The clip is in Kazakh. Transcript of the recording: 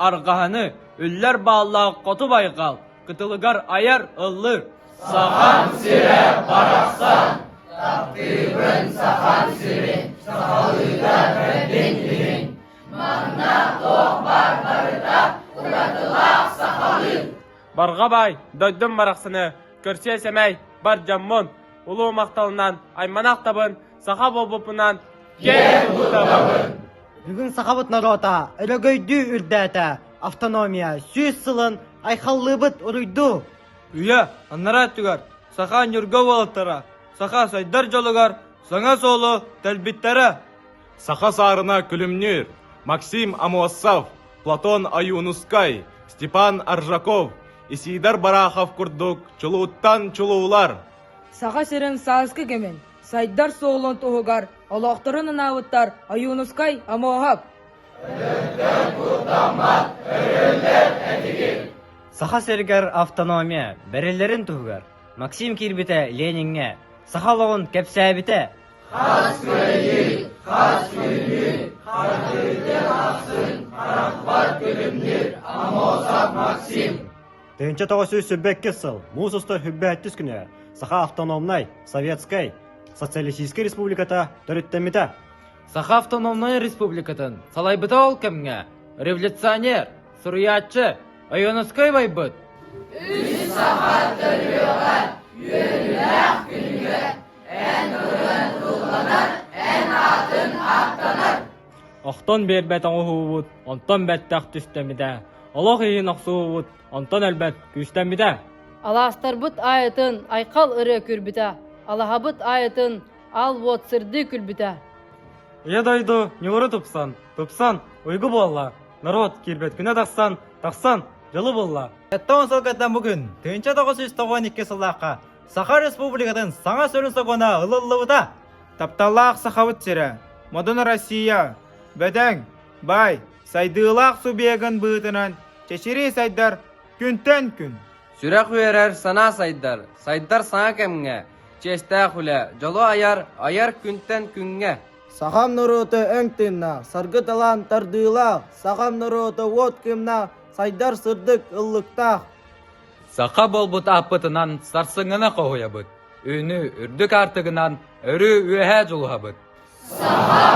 argahanı, üller bağlı kotu baykal, kıtılıgar ayar ıllır. Sahan sire baraksan, takdibin sahan sirin, sahalıda reddin birin. Manna doğ barbarıda, uğradılar sahalı. Barga bay, döydüm baraksını, körsiye semey, bar cammun, ulu maktalından, aymanak tabın, saha bobupundan, gel bu tabın. Бүгін сақабыт народа, өрөгөйді үрдәті, автономия, сүйіз сылын, айқаллыбыт ұрыйду. Üye, anlara tügar, saha nürgö valıttara, saha saydar jolugar, sana solu telbittere. Saha sarına külümnür, Максим Амуассав, Платон Аюнускай, Степан Аржаков, Исидар Барахов курдук, чулуттан чулуулар. Саха сирен сааскы кемен, сайдар соолон туһугар, олохторун навыттар, Аюнускай Амоахав. Саха сергер автономия, бәрелерін туғар. Максим Кирбите Ленинге, сахалауын кәпсәбите. Тенче тоғысы сөббәкке сыл, мусусты хүббәттіс күні, саха автономнай, советскай, социалистический республиката төріттеміті. Saha автономный республикатын, салайбыта ол кемге, революционер, сурьятчы, Аюнускай байбыт. Охтон бербет оңуһуубут, онтон бәттәк түстәмидә. Олох иһин охсуубут, онтон әлбәт күстәмидә. Аластарбыт айытын айқал ыры күрбіта, алахабыт айытын ал вот сырды күрбіта. Я дойду, не уры тупсан, уйгу болла. Народ кирбет күнә тақсан, жылы болла. Әттауын салғаттан бүгін, тенче тоғысы тоғын икі сылаққа, Саха республикатын саңа сөрін соғына ылылыбыта. Тапталлах сахавыт сире, модон Россия, бәдәң, бай, сайдылах субъегін бұғытынан, чешері сайдар, күнтен күн. Сүрәк үйерер сана сайдар сана кемге. Честә хүлә, жолу аяр күнтен күнгә. Сахам нороты өңтінна, саргы талан тардыла, сахам нороты вот кімна, сайдар сырдык ыллықтақ. Сақа болбут апытынан сарсыңына қоғуябыт. Үні үрдік артығынан өрі үйәһә жолуғабыт. Саха